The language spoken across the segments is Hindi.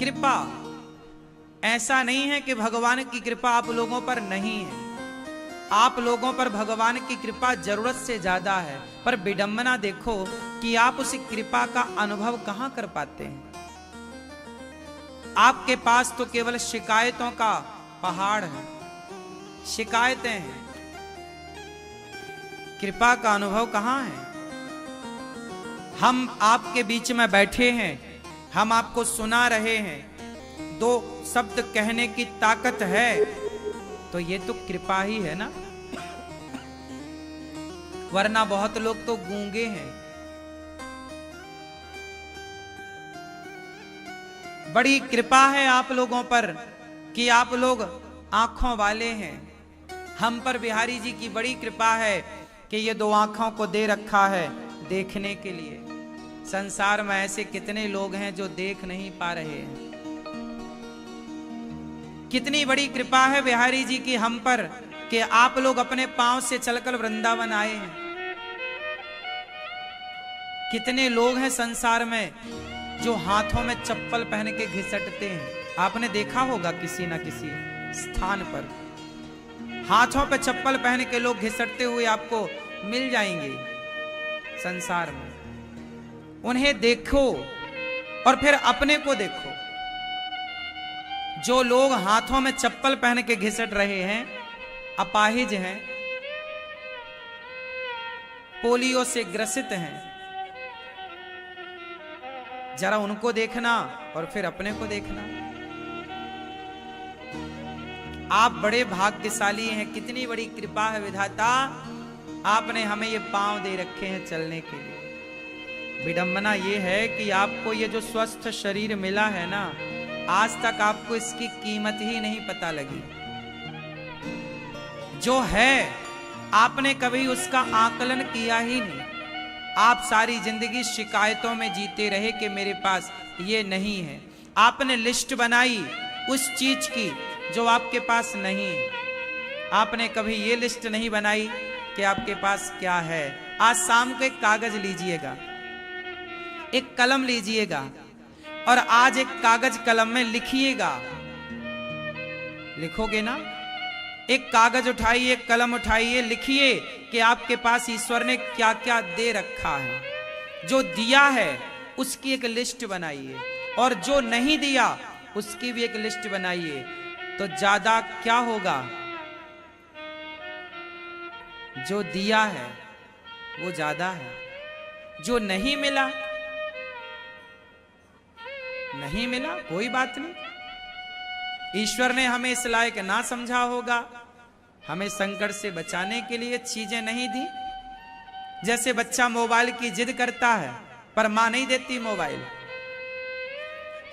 कृपा, ऐसा नहीं है कि भगवान की कृपा आप लोगों पर नहीं है। आप लोगों पर भगवान की कृपा जरूरत से ज्यादा है, पर विडंबना देखो कि आप उस कृपा का अनुभव कहां कर पाते हैं। आपके पास तो केवल शिकायतों का पहाड़ है, शिकायतें हैं, कृपा का अनुभव कहां है। हम आपके बीच में बैठे हैं, हम आपको सुना रहे हैं, दो शब्द कहने की ताकत है, तो ये तो कृपा ही है ना। वरना बहुत लोग तो गूंगे हैं। बड़ी कृपा है आप लोगों पर कि आप लोग आंखों वाले हैं। हम पर बिहारी जी की बड़ी कृपा है कि ये दो आंखों को दे रखा है देखने के लिए। संसार में ऐसे कितने लोग हैं जो देख नहीं पा रहे हैं। कितनी बड़ी कृपा है बिहारी जी की हम पर कि आप लोग अपने पांव से चलकर वृंदावन आए हैं। कितने लोग हैं संसार में जो हाथों में चप्पल पहन के घिसटते हैं। आपने देखा होगा किसी ना किसी स्थान पर हाथों पे चप्पल पहन के लोग घिसटते हुए आपको मिल जाएंगे संसार में। उन्हें देखो और फिर अपने को देखो। जो लोग हाथों में चप्पल पहन के घिसट रहे हैं, अपाहिज हैं, पोलियो से ग्रसित हैं, जरा उनको देखना और फिर अपने को देखना। आप बड़े भाग्यशाली हैं। कितनी बड़ी कृपा है विधाता, आपने हमें ये पांव दे रखे हैं चलने के लिए। विडंबना ये है कि आपको ये जो स्वस्थ शरीर मिला है ना, आज तक आपको इसकी कीमत ही नहीं पता लगी। जो है आपने कभी उसका आकलन किया ही नहीं। आप सारी जिंदगी शिकायतों में जीते रहे कि मेरे पास ये नहीं है। आपने लिस्ट बनाई उस चीज की जो आपके पास नहीं है। आपने कभी ये लिस्ट नहीं बनाई कि आपके पास क्या है। आज शाम को एक कागज लीजिएगा, एक कलम लीजिएगा और आज एक कागज कलम में लिखिएगा। लिखोगे ना? एक कागज उठाइए, एक कलम उठाइए, लिखिए कि आपके पास ईश्वर ने क्या क्या दे रखा है। जो दिया है उसकी एक लिस्ट बनाइए और जो नहीं दिया उसकी भी एक लिस्ट बनाइए। तो ज्यादा क्या होगा? जो दिया है वो ज्यादा है, जो नहीं मिला नहीं मिला कोई बात नहीं। ईश्वर ने हमें इस लायक ना समझा होगा, हमें संकट से बचाने के लिए चीजें नहीं दी। जैसे बच्चा मोबाइल की जिद करता है पर मां नहीं देती मोबाइल।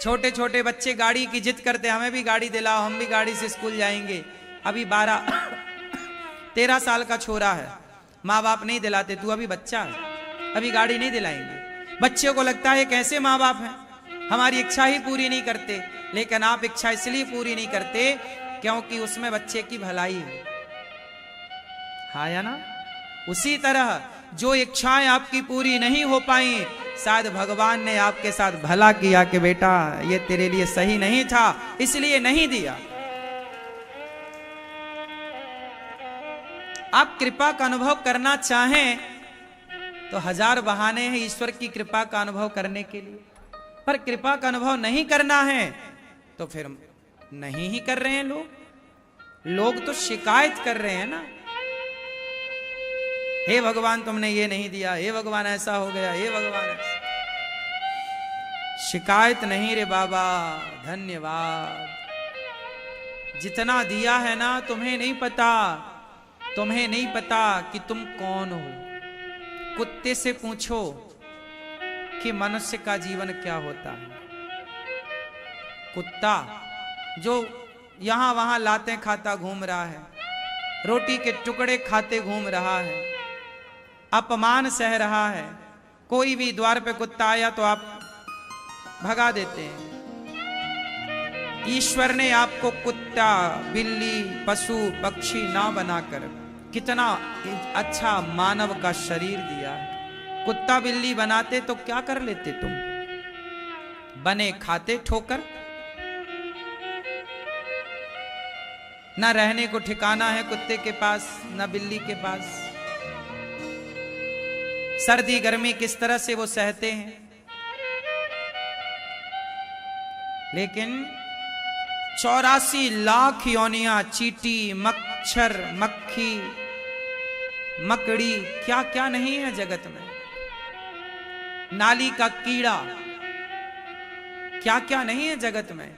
छोटे छोटे बच्चे गाड़ी की जिद करते, हमें भी गाड़ी दिलाओ, हम भी गाड़ी से स्कूल जाएंगे। अभी 12-13 साल का छोरा है, माँ बाप नहीं दिलाते, तू अभी बच्चा है, अभी गाड़ी नहीं दिलाएंगे। बच्चे को लगता है कैसे माँ बाप हैं, हमारी इच्छा ही पूरी नहीं करते। लेकिन आप इच्छा इसलिए पूरी नहीं करते क्योंकि उसमें बच्चे की भलाई है। हाँ या ना? उसी तरह जो इच्छाएं आपकी पूरी नहीं हो पाई, शायद भगवान ने आपके साथ भला किया कि बेटा ये तेरे लिए सही नहीं था, इसलिए नहीं दिया। आप कृपा का अनुभव करना चाहें तो हजार बहाने हैं ईश्वर की कृपा का अनुभव करने के लिए। पर कृपा का अनुभव नहीं करना है तो फिर नहीं ही कर रहे हैं लोग तो शिकायत कर रहे हैं ना। हे भगवान तुमने ये नहीं दिया, हे भगवान ऐसा हो गया, हे भगवान ऐसा। शिकायत नहीं रे बाबा, धन्यवाद। जितना दिया है ना, तुम्हें नहीं पता, तुम्हें नहीं पता कि तुम कौन हो। कुत्ते से पूछो कि मनुष्य का जीवन क्या होता है। कुत्ता जो यहां वहां लातें खाता घूम रहा है, रोटी के टुकड़े खाते घूम रहा है, अपमान सह रहा है। कोई भी द्वार पे कुत्ता आया तो आप भगा देते हैं। ईश्वर ने आपको कुत्ता, बिल्ली, पशु, पक्षी ना बनाकर कितना अच्छा मानव का शरीर दिया है। कुत्ता बिल्ली बनाते तो क्या कर लेते तुम? बने खाते ठोकर, ना रहने को ठिकाना है कुत्ते के पास, ना बिल्ली के पास। सर्दी गर्मी किस तरह से वो सहते हैं। लेकिन 84 लाख योनियां, चींटी, मच्छर, मक्खी, मकड़ी, क्या क्या नहीं है जगत में। नाली का कीड़ा, क्या क्या नहीं है जगत में।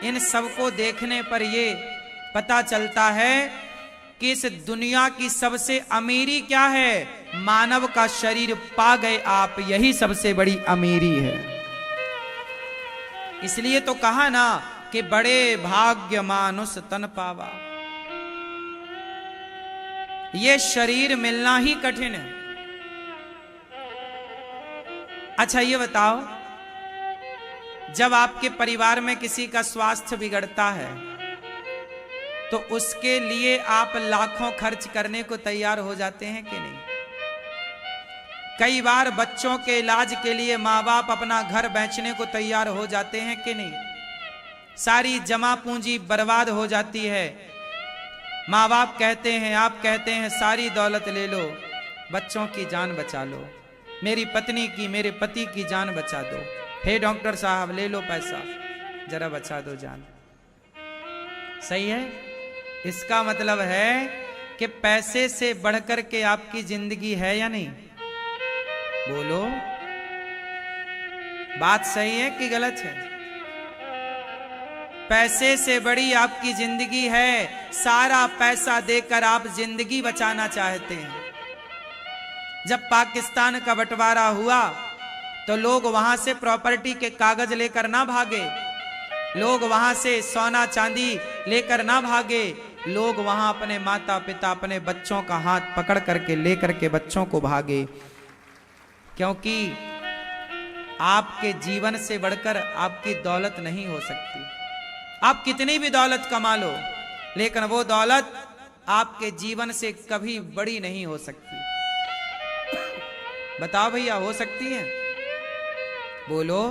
इन सबको देखने पर ये पता चलता है कि इस दुनिया की सबसे अमीरी क्या है। मानव का शरीर पा गए आप, यही सबसे बड़ी अमीरी है। इसलिए तो कहा ना कि बड़े भाग्य मानुष तन पावा। ये शरीर मिलना ही कठिन है। अच्छा ये बताओ, जब आपके परिवार में किसी का स्वास्थ्य बिगड़ता है तो उसके लिए आप लाखों खर्च करने को तैयार हो जाते हैं कि नहीं। कई बार बच्चों के इलाज के लिए माँ बाप अपना घर बेचने को तैयार हो जाते हैं कि नहीं। सारी जमा पूंजी बर्बाद हो जाती है। माँ बाप कहते हैं, आप कहते हैं सारी दौलत ले लो, बच्चों की जान बचा लो, मेरी पत्नी की, मेरे पति की जान बचा दो। हे डॉक्टर साहब ले लो पैसा, जरा बचा दो जान। सही है। इसका मतलब है कि पैसे से बढ़कर के आपकी जिंदगी है या नहीं। बोलो, बात सही है कि गलत है। पैसे से बड़ी आपकी जिंदगी है। सारा पैसा देकर आप जिंदगी बचाना चाहते हैं। जब पाकिस्तान का बंटवारा हुआ तो लोग वहां से प्रॉपर्टी के कागज लेकर ना भागे, लोग वहां से सोना चांदी लेकर ना भागे, लोग वहां अपने माता पिता, अपने बच्चों का हाथ पकड़ करके लेकर के बच्चों को भागे। क्योंकि आपके जीवन से बढ़कर आपकी दौलत नहीं हो सकती। आप कितनी भी दौलत कमा लो, लेकिन वो दौलत आपके जीवन से कभी बड़ी नहीं हो सकती। बताओ भैया, हो सकती है? बोलो।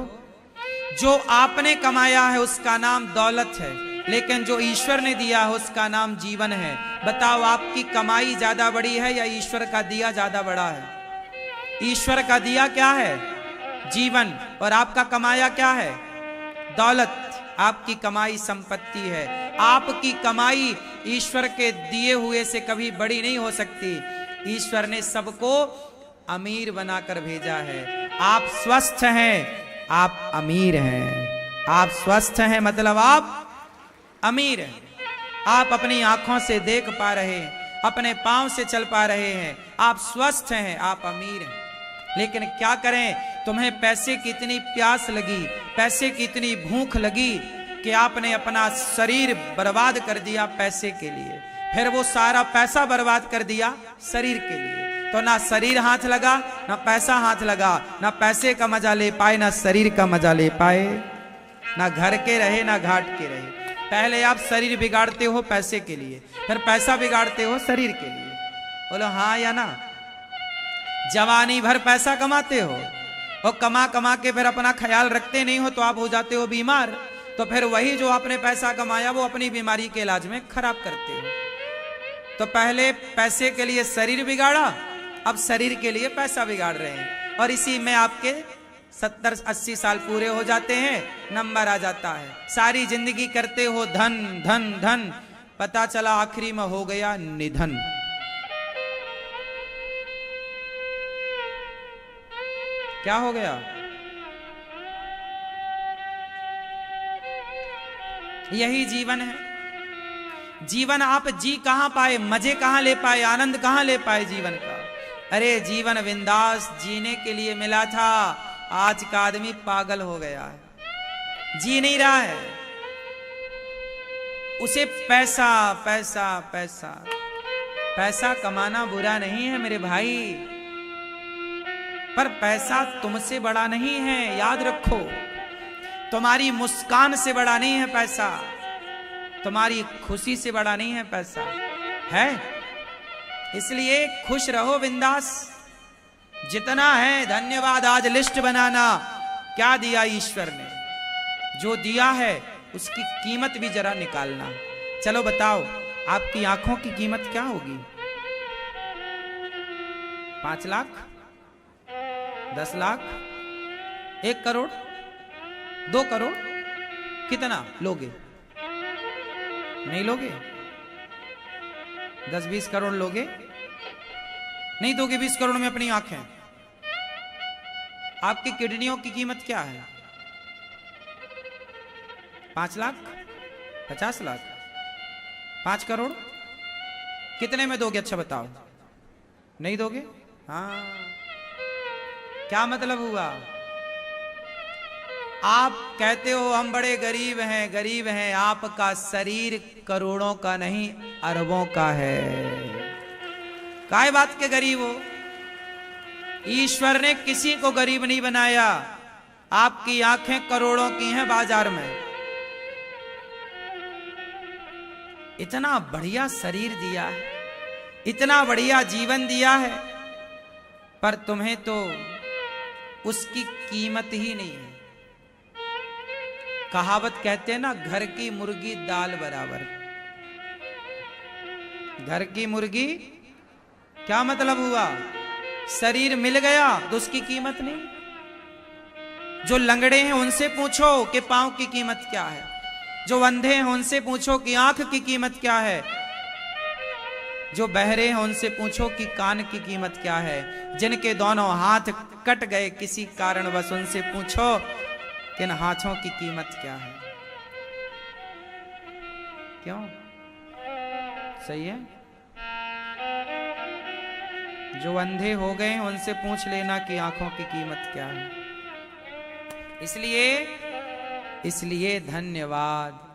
जो आपने कमाया है उसका नाम दौलत है, लेकिन जो ईश्वर ने दिया है उसका नाम जीवन है। बताओ, आपकी कमाई ज्यादा बड़ी है या ईश्वर का दिया ज्यादा बड़ा है? ईश्वर का दिया क्या है? जीवन। और आपका कमाया क्या है? दौलत। आपकी कमाई संपत्ति है। आपकी कमाई ईश्वर के दिए हुए से कभी बड़ी नहीं हो सकती। ईश्वर ने सबको अमीर बनाकर भेजा है। आप स्वस्थ हैं, आप अमीर हैं। आप स्वस्थ हैं मतलब आप अमीर हैं। आप अपनी आंखों से देख पा रहे हैं, अपने पांव से चल पा रहे हैं, आप स्वस्थ हैं, आप अमीर हैं। लेकिन क्या करें, तुम्हें पैसे की इतनी प्यास लगी, पैसे की इतनी भूख लगी कि आपने अपना शरीर बर्बाद कर दिया पैसे के लिए। फिर वो सारा पैसा बर्बाद कर दिया शरीर के लिए। तो ना शरीर हाथ लगा, ना पैसा हाथ लगा, ना पैसे का मजा ले पाए, ना शरीर का मजा ले पाए, ना घर के रहे ना घाट के रहे। पहले आप शरीर बिगाड़ते हो पैसे के लिए, फिर पैसा बिगाड़ते हो शरीर के लिए। बोलो हाँ या ना? जवानी भर पैसा कमाते हो और कमा कमा के फिर अपना ख्याल रखते नहीं हो तो आप हो जाते हो बीमार। तो फिर वही जो आपने पैसा कमाया वो अपनी बीमारी के इलाज में खराब करते हो। तो पहले पैसे के लिए शरीर बिगाड़ा, अब शरीर के लिए पैसा बिगाड़ रहे हैं। और इसी में आपके 70-80 साल पूरे हो जाते हैं, नंबर आ जाता है। सारी जिंदगी करते हो धन धन धन, पता चला आखिरी में हो गया निधन। क्या हो गया? यही जीवन है। जीवन आप जी कहां पाए, मजे कहां ले पाए, आनंद कहां ले पाए जीवन का? अरे जीवन बिंदास जीने के लिए मिला था। आज का आदमी पागल हो गया है, जी नहीं रहा है। उसे पैसा पैसा पैसा पैसा कमाना बुरा नहीं है मेरे भाई, पर पैसा तुमसे बड़ा नहीं है, याद रखो। तुम्हारी मुस्कान से बड़ा नहीं है पैसा, तुम्हारी खुशी से बड़ा नहीं है पैसा, है। इसलिए खुश रहो बिंदास, जितना है। धन्यवाद आज लिस्ट बनाना, क्या दिया ईश्वर ने, जो दिया है उसकी कीमत भी जरा निकालना। चलो बताओ, आपकी आंखों की कीमत क्या होगी? 5 लाख, 10 लाख, 1 करोड़, 2 करोड़? कितना लोगे? नहीं लोगे? 10-20 करोड़ लोगे? नहीं दोगे 20 करोड़ में अपनी आंखें? आपकी किडनियों की कीमत क्या है? 5 लाख, 50 लाख, 5 करोड़? कितने में दोगे? अच्छा बताओ। नहीं दोगे? हाँ, क्या मतलब हुआ? आप कहते हो हम बड़े गरीब हैं, गरीब हैं। आपका शरीर करोड़ों का नहीं, अरबों का है। काय बात के गरीब हो? ईश्वर ने किसी को गरीब नहीं बनाया। आपकी आंखें करोड़ों की हैं बाजार में। इतना बढ़िया शरीर दिया है, इतना बढ़िया जीवन दिया है, पर तुम्हें तो उसकी कीमत ही नहीं है। कहावत कहते हैं ना, घर की मुर्गी दाल बराबर। घर की मुर्गी, क्या मतलब हुआ? शरीर मिल गया तो उसकी कीमत नहीं। जो लंगड़े हैं उनसे पूछो कि पांव की कीमत क्या है। जो अंधे हैं उनसे पूछो कि आंख की कीमत क्या है। जो बहरे हैं उनसे पूछो कि कान की कीमत क्या है। जिनके दोनों हाथ कट गए किसी कारणवश, उनसे पूछो कि इन हाथों की कीमत क्या है। क्यों? सही है? जो अंधे हो गए हैं उनसे पूछ लेना कि आंखों की कीमत क्या है। इसलिए धन्यवाद।